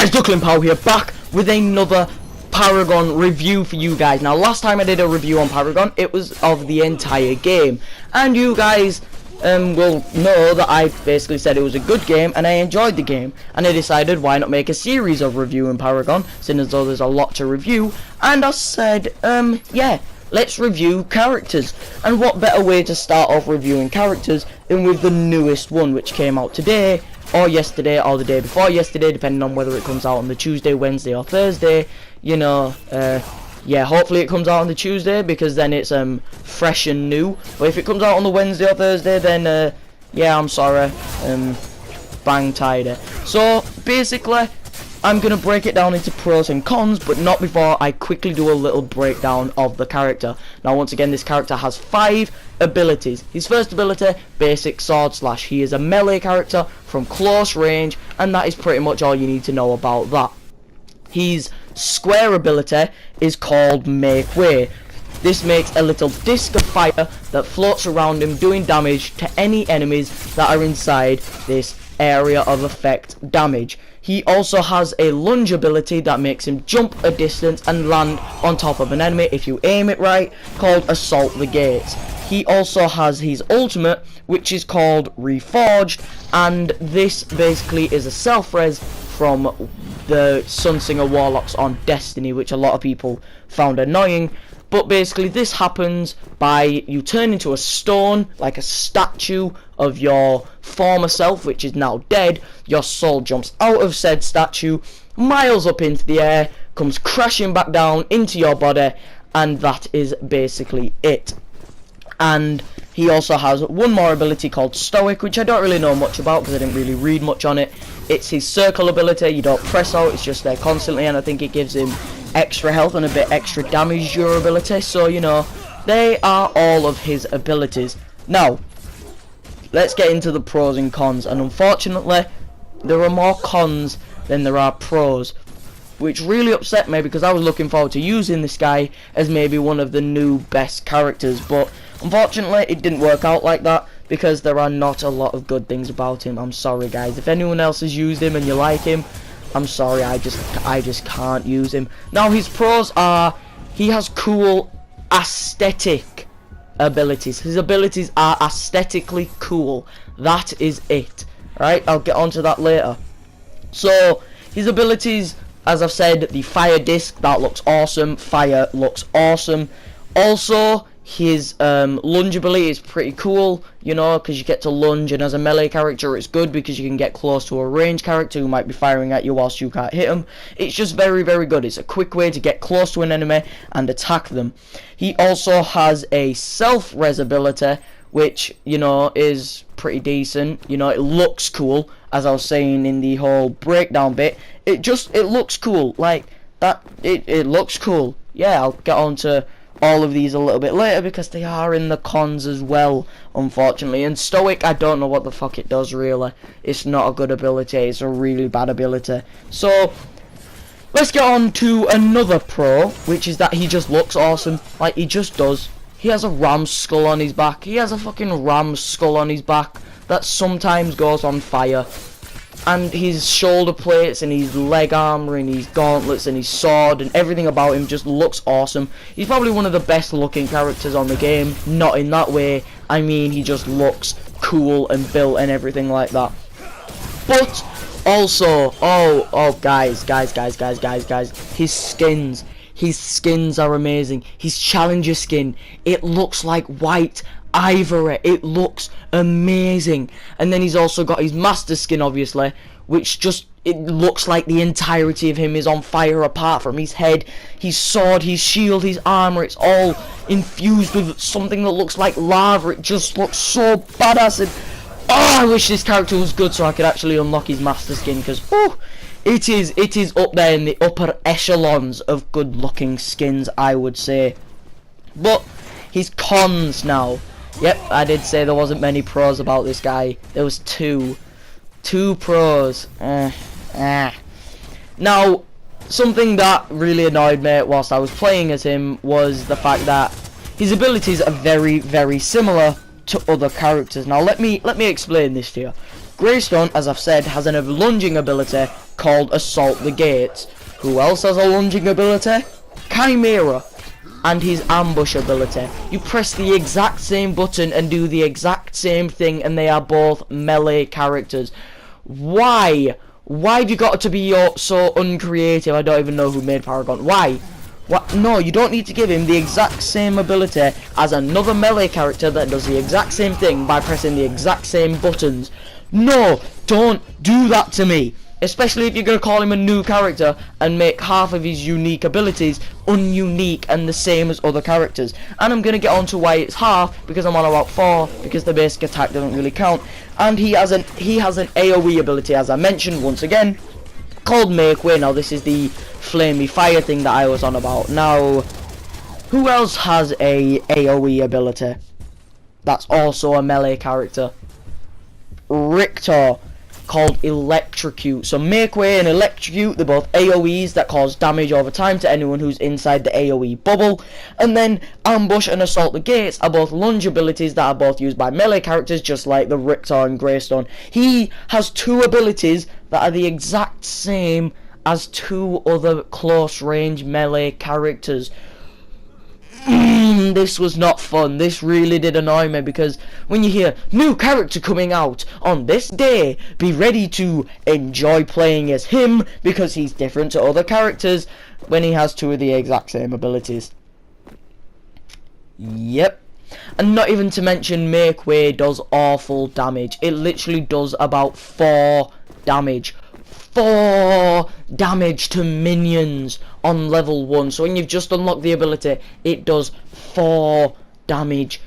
Guys, Chapow here, back with another Paragon review for you guys. Now, last time I did a review on Paragon, it was of the entire game, and you guys will know that I basically said it was a good game and I enjoyed the game, and I decided why not make a series of reviewing Paragon, seeing as though there's a lot to review. And I said, yeah, let's review characters, and what better way to start off reviewing characters than with the newest one, which came out today, or yesterday, or the day before yesterday, depending on whether it comes out on the Tuesday, Wednesday, or Thursday. You know, yeah, hopefully it comes out on the Tuesday, because then it's fresh and new. But if it comes out on the Wednesday or Thursday, then yeah, I'm sorry, bang tidy. So basically, I'm gonna break it down into pros and cons, but not before I quickly do a little breakdown of the character. Now, once again, this character has 5 abilities. His first ability, basic sword slash. He is a melee character from close range, and that is pretty much all you need to know about that. His square ability is called Make Way. This makes a little disc of fire that floats around him, doing damage to any enemies that are inside this area of effect damage. He also has a lunge ability that makes him jump a distance and land on top of an enemy if you aim it right, called Assault the Gates. He also has his ultimate, which is called Reforged, and this basically is a self-res from the Sunsinger Warlocks on Destiny, which a lot of people found annoying. But basically this happens by you turn into a stone, like a statue of your former self, which is now dead. Your soul jumps out of said statue, miles up into the air, comes crashing back down into your body, and that is basically it. And he also has one more ability called Stoic, which I don't really know much about because I didn't really read much on it. It's his circle ability. You don't press out, it's just there constantly, and I think it gives him extra health and a bit extra damage durability. So, you know, they are all of his abilities. Now, let's get into the pros and cons, and unfortunately there are more cons than there are pros, which really upset me because I was looking forward to using this guy as maybe one of the new best characters, but unfortunately it didn't work out like that because there are not a lot of good things about him. I'm sorry guys, if anyone else has used him and you like him, I'm sorry, I just can't use him. Now, his pros are, he has cool aesthetic abilities. His abilities are aesthetically cool. That is it. Right? I'll get onto that later. So, his abilities, as I've said, the fire disc, that looks awesome. Fire looks awesome. Also, his lunge ability is pretty cool, you know, because you get to lunge, and as a melee character it's good because you can get close to a ranged character who might be firing at you whilst you can't hit him. It's just very, very good. It's a quick way to get close to an enemy and attack them. He also has a self-res ability, which, you know, is pretty decent. You know, it looks cool, as I was saying in the whole breakdown bit. It looks cool, like that. It looks cool. Yeah, I'll get on to all of these a little bit later because they are in the cons as well, unfortunately. And Stoic, I don't know what the fuck it does really. It's not a good ability, it's a really bad ability. So let's get on to another pro, which is that he just looks awesome. Like, he just does. He has a ram skull on his back. He has a fucking ram skull on his back that sometimes goes on fire. And his shoulder plates and his leg armor and his gauntlets and his sword and everything about him just looks awesome. He's probably one of the best looking characters on the game. Not in that way, I mean he just looks cool and built and everything like that. But also, oh guys, his skins are amazing. His challenger skin, it looks like white ivory. It looks amazing. And then he's also got his master skin, obviously, which just, it looks like the entirety of him is on fire apart from his head, his sword, his shield, his armor. It's all infused with something that looks like lava. It just looks so badass. And oh, I wish this character was good so I could actually unlock his master skin, because oh, it is up there in the upper echelons of good looking skins, I would say. But his cons now. Yep, I did say there wasn't many pros about this guy. There was two pros. Now, something that really annoyed me whilst I was playing as him was the fact that his abilities are very, very similar to other characters. Now, let me explain this to you. Greystone, as I've said, has a lunging ability called Assault the Gates. Who else has a lunging ability? Chimera. And his ambush ability. You press the exact same button and do the exact same thing, and they are both melee characters. Why? Why have you got to be so uncreative? I don't even know who made Paragon. Why? What? No, you don't need to give him the exact same ability as another melee character that does the exact same thing by pressing the exact same buttons. No, don't do that to me. Especially if you're going to call him a new character and make half of his unique abilities ununique and the same as other characters. And I'm going to get on to why it's half, because I'm on about 4, because the basic attack doesn't really count. And he has an AoE ability, as I mentioned once again, called Make Way. Now this is the flamey fire thing that I was on about. Now, who else has a AoE ability that's also a melee character? Richter, called Electrocute. So Make Way and Electrocute, they're both AoEs that cause damage over time to anyone who's inside the AoE bubble. And then Ambush and Assault the Gates are both lunge abilities that are both used by melee characters, just like the Richter and Greystone. He has 2 abilities that are the exact same as 2 other close range melee characters. This was not fun. This really did annoy me, because when you hear new character coming out on this day, be ready to enjoy playing as him because he's different to other characters, when he has 2 of the exact same abilities. Yep. And not even to mention, Make Way does awful damage. It literally does about 4 damage. 4 damage to minions on level 1. So when you've just unlocked the ability, it does 4 damage.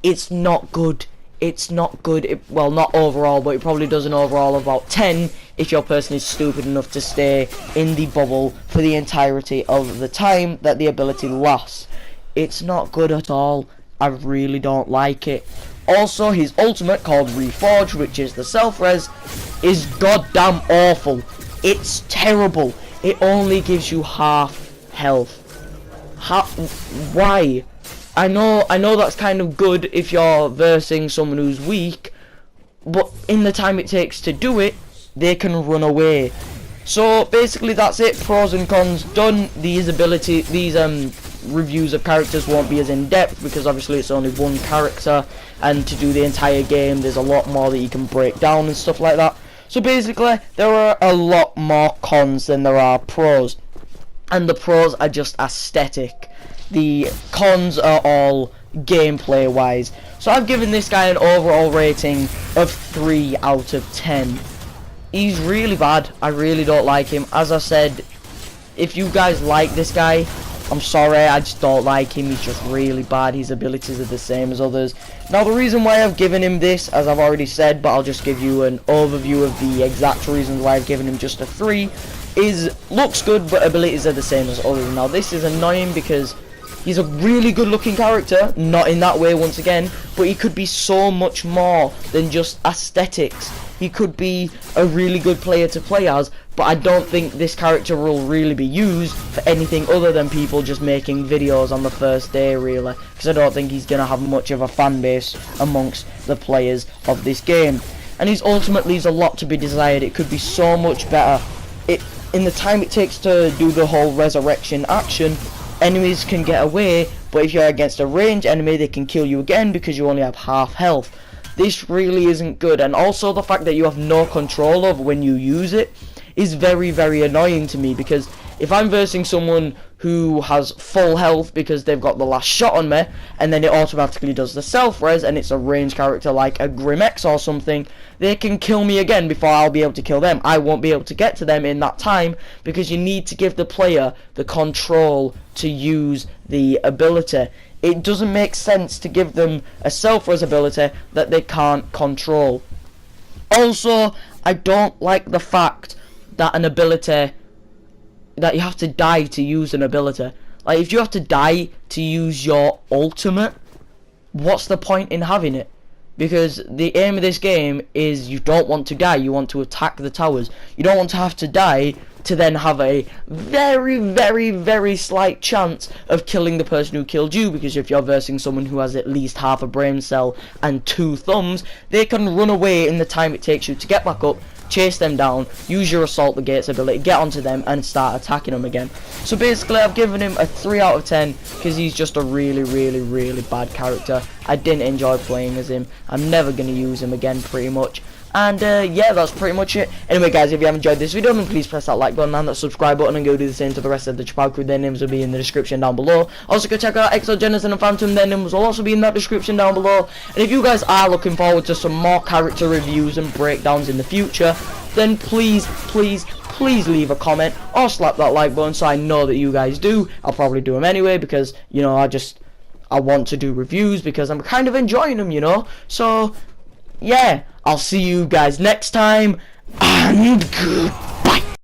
It's not good. It's not good. Well, not overall, but it probably does an overall of about 10 if your person is stupid enough to stay in the bubble for the entirety of the time that the ability lasts. It's not good at all. I really don't like it. Also, his ultimate, called Reforge, which is the self-res, is goddamn awful. It's terrible. It only gives you half health. Why? I know that's kind of good if you're versing someone who's weak, but in the time it takes to do it, they can run away. So basically that's it. Pros and cons done. These reviews of characters won't be as in-depth, because obviously it's only one character, and to do the entire game there's a lot more that you can break down and stuff like that. So basically there are a lot more cons than there are pros, and the pros are just aesthetic. The cons are all gameplay wise. So I've given this guy an overall rating of 3 out of 10. He's really bad. I really don't like him. As I said, if you guys like this guy, I'm sorry, I just don't like him. He's just really bad. His abilities are the same as others. Now, the reason why I've given him this, as I've already said, but I'll just give you an overview of the exact reasons why I've given him just a 3, is looks good, but abilities are the same as others. Now, this is annoying because he's a really good looking character, not in that way once again, but he could be so much more than just aesthetics. He could be a really good player to play as, but I don't think this character will really be used for anything other than people just making videos on the first day, really, because I don't think he's going to have much of a fan base amongst the players of this game. And his ultimate leaves a lot to be desired. It could be so much better. In the time it takes to do the whole resurrection action, enemies can get away, but if you're against a ranged enemy, they can kill you again because you only have half health. This really isn't good, and also the fact that you have no control of when you use it is very, very annoying to me, because if I'm versing someone who has full health because they've got the last shot on me, and then it automatically does the self-res, and it's a ranged character like a Grimex or something, they can kill me again before I'll be able to kill them. I won't be able to get to them in that time, because you need to give the player the control to use the ability. It doesn't make sense to give them a self-res ability that they can't control. Also, I don't like the fact that an ability, that you have to die to use an ability. Like, if you have to die to use your ultimate, what's the point in having it? Because the aim of this game is you don't want to die, you want to attack the towers. You don't want to have to die to then have a very, very, very slight chance of killing the person who killed you, because if you're versing someone who has at least half a brain cell and 2 thumbs, they can run away in the time it takes you to get back up, chase them down, use your assault the gates ability, get onto them and start attacking them again. So basically I've given him a 3 out of 10 because he's just a really, really, really bad character. I didn't enjoy playing as him. I'm never going to use him again pretty much. And yeah, that's pretty much it. Anyway guys, if you have enjoyed this video, then please press that like button and that subscribe button, and go do the same to the rest of the Chapow crew. Their names will be in the description down below. Also go check out ExoGenerzon and Phantom, their names will also be in that description down below. And if you guys are looking forward to some more character reviews and breakdowns in the future, then please leave a comment or slap that like button so I know that you guys do. I'll probably do them anyway because, you know, I want to do reviews because I'm kind of enjoying them, you know. So yeah, I'll see you guys next time, and good.